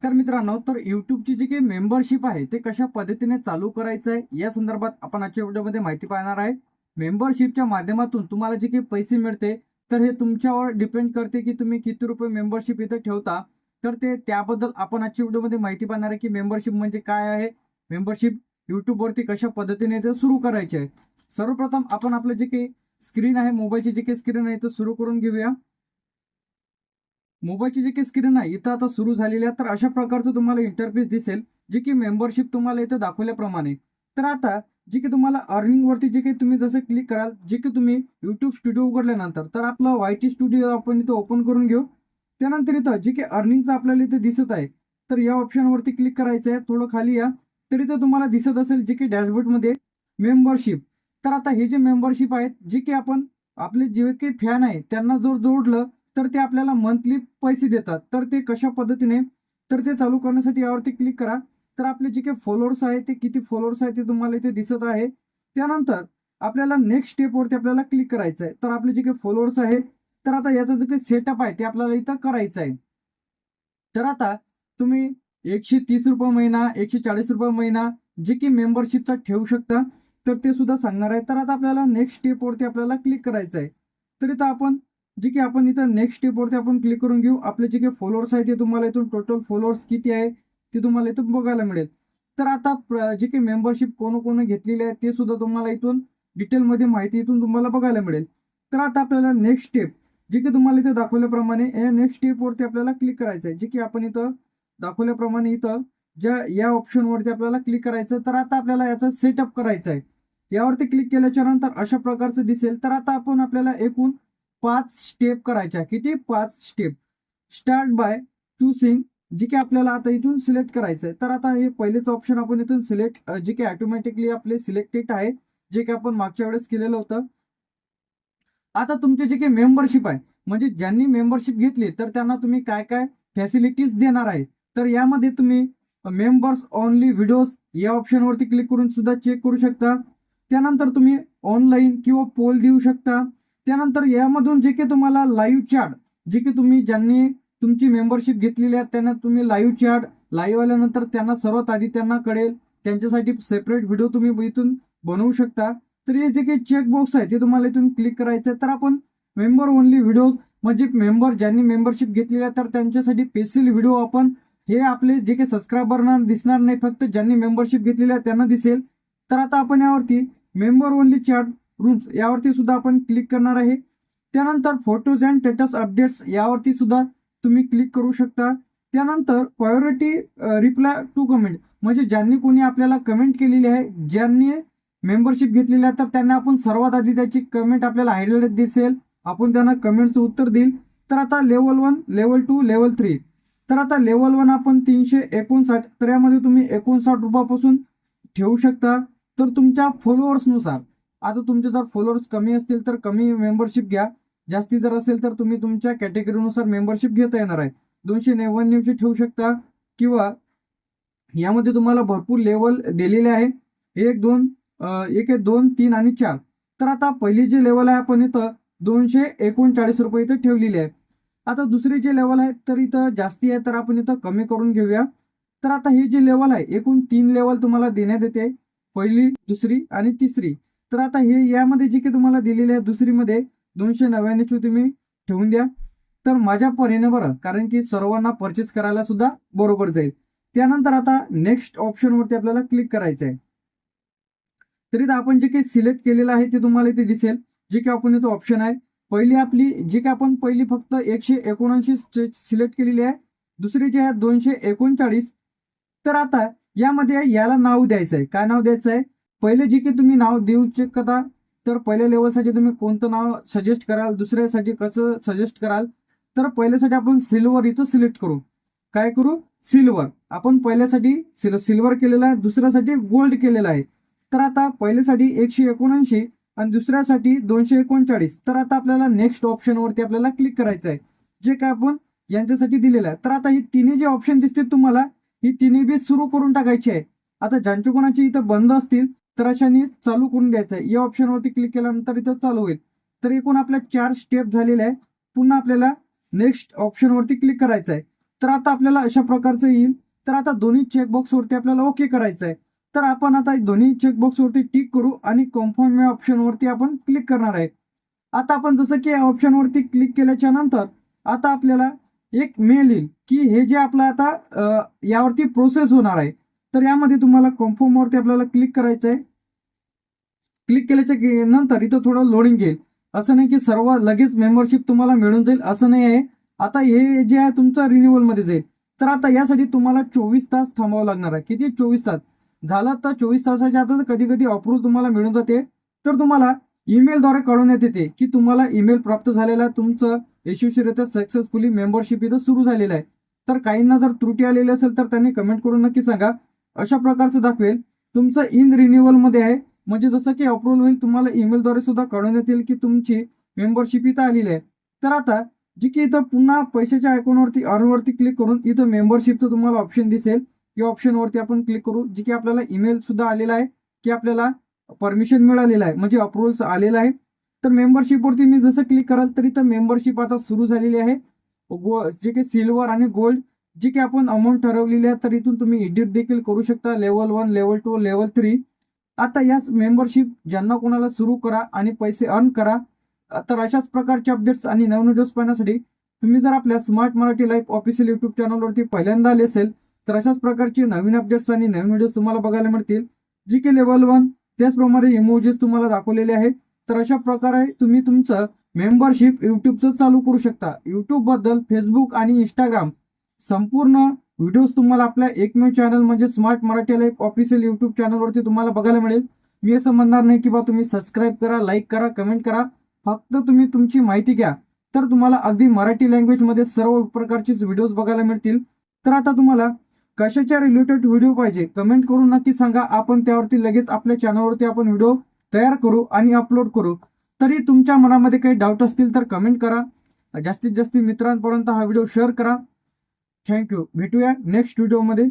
तर मित्रांनो, तर यूट्यूबची जी काही मेंबरशिप आहे ते कशा पद्धतीने चालू करायचं आहे या संदर्भात आपण आजच्या व्हिडिओमध्ये माहिती पाहणार आहे. मेंबरशिपच्या माध्यमातून तुम्हाला जे काही पैसे मिळते तर हे तुमच्यावर डिपेंड करते की तुम्ही किती रुपये मेंबरशिप इथं ठेवता. तर त्याबद्दल आपण आजच्या व्हिडिओमध्ये माहिती पाहणार आहे की मेंबरशिप म्हणजे काय आहे, मेंबरशिप यूट्यूबवरती कशा पद्धतीने ते सुरू करायचे आहे. सर्वप्रथम आपण आपलं जे काही स्क्रीन आहे, मोबाईलची जी काही स्क्रीन आहे ते सुरू करून घेऊया. मोबाईलची जी काही स्क्रीन आहे इथं आता सुरू झालेली आहे. तर अशा प्रकारचं तुम्हाला इंटरफेस दिसेल, जे की मेंबरशिप तुम्हाला इथं दाखवल्याप्रमाणे. तर आता जे की तुम्हाला अर्निंगवरती जे काही तुम्ही जसं क्लिक कराल, जे की तुम्ही YouTube स्टुडिओ उघडल्यानंतर तर आपलं YT स्टुडिओ आपण इथं ओपन करून घेऊ. त्यानंतर इथं जे काही अर्निंगचं आपल्याला इथे दिसत आहे, तर या ऑप्शनवरती क्लिक करायचं आहे. थोडं खाली या. तर इथं तुम्हाला दिसत असेल जे की डॅशबोर्डमध्ये मेंबरशिप. तर आता हे जे मेंबरशिप आहेत, जे की आपण आपले जे काही फॅन आहे त्यांना जर जोडलं तर ते आपल्याला मंथली पैसे देतात. तर ते कशा पद्धतीने, तर ते चालू करण्यासाठी यावरती क्लिक करा. तर आपले जे काही फॉलोअर्स आहे ते किती फॉलोअर्स आहे ते तुम्हाला इथे दिसत आहे. त्यानंतर आपल्याला नेक्स्ट स्टेपवरती आपल्याला क्लिक करायचं आहे. तर आपले जे काही फॉलोअर्स आहे, तर आता याचा जे काही सेटअप आहे ते आपल्याला इथं करायचं आहे. तर आता तुम्ही ₹130 महिना, ₹140 महिना जे की मेंबरशिपचा ठेवू शकता. तर ते सुद्धा सांगणार आहे. तर आता आपल्याला नेक्स्ट स्टेपवरती आपल्याला क्लिक करायचं आहे. तर इथं आपण जे की आपण इथं नेक्स्ट स्टेपवरती आपण क्लिक करून घेऊ. आपले जे काही फॉलोअर्स आहे ते तुम्हाला इथून टोटल फॉलोअर्स किती आहे ते तुम्हाला इथून बघायला मिळेल. तर आता जे काही मेंबरशिप कोण घेतलेली आहे ते सुद्धा तुम्हाला इथून डिटेलमध्ये माहिती इथून तुम्हाला बघायला मिळेल. तर आता आपल्याला नेक्स्ट स्टेप जे की तुम्हाला इथे दाखवल्याप्रमाणे या नेक्स्ट स्टेपवरती आपल्याला क्लिक करायचं आहे. जे की आपण इथं दाखवल्याप्रमाणे इथं या ऑप्शनवरती आपल्याला क्लिक करायचं. तर आता आपल्याला याचा सेटअप करायचा आहे. यावरती क्लिक केल्याच्या नंतर अशा प्रकारचं दिसेल. तर आता आपण आपल्याला एकूण 5 स्टेप करायच्या. किती? 5 स्टेप. स्टार्ट बाय चूसिंग जे की आपल्याला आता इथून सिलेक्ट करायचं आहे. तर आता हे पहिलेच ऑप्शन आपण इथून सिलेक्ट जे की ऑटोमॅटिकली आपले सिलेक्टेड आहे, जे की आपण मागच्या वेळेस केलेलं होतं. आता तुमचे जे काही मेंबरशिप आहे, म्हणजे ज्यांनी मेंबरशिप घेतली तर त्यांना तुम्ही काय काय फॅसिलिटीज देणार आहे. तर यामध्ये तुम्ही मेंबर्स ओनली व्हिडिओज या ऑप्शनवरती क्लिक करून सुद्धा चेक करू शकता. त्यानंतर तुम्ही ऑनलाईन किंवा पोल देऊ शकता. त्यानंतर यामधून जे काही तुम्हाला लाईव्ह चॅट, जे की तुम्ही ज्यांनी तुमची मेंबरशिप घेतलेली आहे त्यांना तुम्ही लाईव्ह चॅट, लाईव्ह आल्यानंतर त्यांना सर्वात आधी त्यांना कळेल, त्यांच्यासाठी सेपरेट व्हिडिओ तुम्ही इथून बनवू शकता. तर हे जे काही चेक बॉक्स आहे ते तुम्हाला इथून क्लिक करायचं आहे. तर आपण मेंबर ओनली व्हिडिओज म्हणजे मेंबर ज्यांनी मेंबरशिप घेतलेली आहे तर त्यांच्यासाठी स्पेशल व्हिडिओ आपण हे आपले जे काही सबस्क्रायबरना दिसणार नाही, फक्त ज्यांनी मेंबरशिप घेतलेली आहे त्यांना दिसेल. तर आता आपण यावरती मेंबर ओनली चॅट रूम्स यावरती सुद्धा आपण क्लिक करणार आहे. त्यानंतर फोटोज अँड स्टेटस अपडेट्स यावरती सुद्धा तुम्ही क्लिक करू शकता. त्यानंतर प्रायोरिटी रिप्लाय टू कमेंट म्हणजे ज्यांनी कोणी आपल्याला कमेंट केलेली आहे, ज्यांनी मेंबरशिप घेतलेली आहे तर त्यांना आपण सर्वात आधी त्याची कमेंट आपल्याला हायलाइट दिसेल, आपण त्यांना कमेंटचं उत्तर देईल. तर आता लेवल 1, लेवल 2, लेवल 3. तर आता लेवल 1 आपण 359, तर यामध्ये तुम्ही ₹59 ठेवू शकता. तर तुमच्या फॉलोअर्सनुसार, आता तुमचे जर फॉलोअर्स कमी असतील तर कमी मेंबरशिप घ्या, जास्ती जर असेल तर तुम्ही तुमच्या कॅटेगरीनुसार मेंबरशिप घेता येणार आहे. 299 ठेवू शकता किंवा यामध्ये तुम्हाला भरपूर लेवल दिलेले आहे. 1, 2 1 आहे, 2, 3 आणि 4. तर आता पहिली जी लेवल आहे आपण इथं ₹239 इथं ठेवलेली आहे. आता दुसरी जी लेवल आहे तर इथं जास्ती आहे, तर आपण इथं कमी करून घेऊया. तर आता ही जी लेवल आहे एकूण 3 लेवल तुम्हाला देण्यात येते. पहिली, दुसरी आणि तिसरी. तर आता हे यामध्ये जी काही तुम्हाला दिलेली आहे दुसरीमध्ये 299 तुम्ही ठेवून द्या. तर माझ्या परीने बरं, कारण की सर्वांना परचेस करायला सुद्धा बरोबर जाईल. त्यानंतर आता नेक्स्ट ऑप्शनवरती आपल्याला क्लिक करायचं आहे. तर इथं आपण जे काही सिलेक्ट केलेलं आहे ते तुम्हाला इथे दिसेल. जे काही आपण इथं ऑप्शन आहे, पहिली आपली जी काही आपण पहिली फक्त 179 सिलेक्ट केलेली आहे, दुसरी जी आहे 239. तर आता यामध्ये याला नाव द्यायचं आहे. काय नाव द्यायचं आहे? पहिले जे काही तुम्ही नाव देऊ शकता, तर पहिल्या लेवलसाठी तुम्ही कोणतं नाव सजेस्ट कराल, दुसऱ्यासाठी कसं सजेस्ट कराल. तर पहिल्यासाठी आपण सिल्वर इथं सिलेक्ट करू. काय करू? सिल्वर. आपण पहिल्यासाठी सिल्वर केलेला आहे, दुसऱ्यासाठी गोल्ड केलेला आहे. तर आता पहिल्यासाठी 179 आणि दुसऱ्यासाठी 239. तर आता आपल्याला नेक्स्ट ऑप्शनवरती आपल्याला क्लिक करायचं आहे, जे काय आपण यांच्यासाठी दिलेलं आहे. तर आता ही तिन्ही जे ऑप्शन दिसतील तुम्हाला, ही तिन्ही बी सुरू करून टाकायची आहे. आता ज्यांचे कोणाचे इथं बंद असतील तर अशाने चालू करून द्यायचं आहे. या ऑप्शनवरती क्लिक केल्यानंतर इथं चालू होईल. तर एकूण आपल्या 4 स्टेप झालेल्या आहे. पुन्हा आपल्याला नेक्स्ट ऑप्शनवरती क्लिक करायचं आहे. तर आता आपल्याला अशा प्रकारचं येईल. तर आता दोन्ही चेकबॉक्सवरती आपल्याला ओके करायचं आहे. तर आपण आता दोन्ही चेकबॉक्सवरती टिक करू आणि कन्फर्म या ऑप्शनवरती आपण क्लिक करणार आहे. आता आपण जसं की या ऑप्शनवरती क्लिक केल्याच्या नंतर आता आपल्याला एक मेल येईल की हे जे आपलं आता यावरती प्रोसेस होणार आहे. तर यामध्ये तुम्हाला कन्फर्मवरती आपल्याला क्लिक करायचं आहे. क्लिक केल्याच्या नंतर इथं थोडं लोडिंग घेईल. असं नाही की सर्व लगेच मेंबरशिप तुम्हाला मिळून जाईल असं नाही आहे. आता हे जे आहे तुमचं रिन्युअलमध्ये जाईल. तर आता यासाठी तुम्हाला 24 तास थांबावं लागणार आहे. किती? 24 तास. झालं तर 24 तासाच्या आता कधी कधी अप्रूव्ह तुम्हाला मिळून जाते. तर तुम्हाला ईमेलद्वारे कळवण्यात येते की तुम्हाला ईमेल प्राप्त झालेला आहे, तुमचं यशस्वीरित्या सक्सेसफुली मेंबरशिप इथं सुरू झालेलं आहे. तर काहींना जर त्रुटी आलेली असेल तर त्यांनी कमेंट करून नक्की सांगा. अशा प्रकारचं दाखवेल तुमचं इन रिन्युअलमध्ये आहे. म्हणजे जसं की अप्रूव्हल होईल तुम्हाला ईमेलद्वारे सुद्धा कळवण्यात येईल की तुमची मेंबरशिप इथं आलेली आहे. तर आता जी की इथं पुन्हा पैशाच्या आयकॉनवरती अर्नवरती क्लिक करून इथं मेंबरशिपचं तुम्हाला ऑप्शन दिसेल. या ऑप्शनवरती आपण क्लिक करू. जी की आपल्याला ईमेल सुद्धा आलेला आहे की आपल्याला परमिशन मिळालेलं आहे, म्हणजे अप्रूव्हल आलेलं आहे. तर मेंबरशिपवरती मी जसं क्लिक कराल तर इथं मेंबरशिप आता सुरू झालेली आहे. जे काही सिल्वर आणि गोल्ड जी की आपण अमाऊंट ठरवलेली आहे. तर इथून तुम्ही एडिट देखील करू शकता. Level 1, level 2, level 3. आता याच मेंबरशिप ज्यांना कोणाला सुरू करा आणि पैसे अर्न करा. तर अशाच प्रकारचे अपडेट्स आणि नवीन व्हिडिओज पाहण्यासाठी तुम्ही जर आपल्या smart Marathi life official YouTube चॅनलवरती पहिल्यांदा आले असेल तर अशाच प्रकारचे नवीन अपडेट्स आणि नवीन व्हिडिओज तुम्हाला बघायला मिळतील. जी की लेवल 1 त्याचप्रमाणे इमोजीस तुम्हाला दाखवलेले आहेत. तर अशा प्रकारे तुम्ही तुमचं मेंबरशिप युट्यूबचं चालू करू शकता. युट्यूब बद्दल फेसबुक आणि इंस्टाग्राम संपूर्ण व्हिडिओज तुम्हाला आपल्या एकमेव चॅनल म्हणजे smart Marathi life official YouTube चॅनलवरती तुम्हाला बघायला मिळेल. मी असं म्हणणार नाही की बा तुम्ही सबस्क्राईब करा, लाईक करा, कमेंट करा. फक्त तुम्ही तुमची माहिती घ्या तर तुम्हाला अगदी मराठी लँग्वेजमध्ये सर्व प्रकारचेच व्हिडिओज बघायला मिळतील. तर आता तुम्हाला कशाच्या रिलेटेड व्हिडिओ पाहिजे कमेंट करून नक्की सांगा. आपण त्यावरती लगेच आपल्या चॅनलवरती आपण व्हिडिओ तयार करू आणि अपलोड करू. तरी तुमच्या मनामध्ये काही डाऊट असतील तर कमेंट करा. जास्तीत जास्त मित्रांपर्यंत हा व्हिडिओ शेअर करा. थँक्यू. भेटूया नेक्स्ट व्हिडिओमध्ये.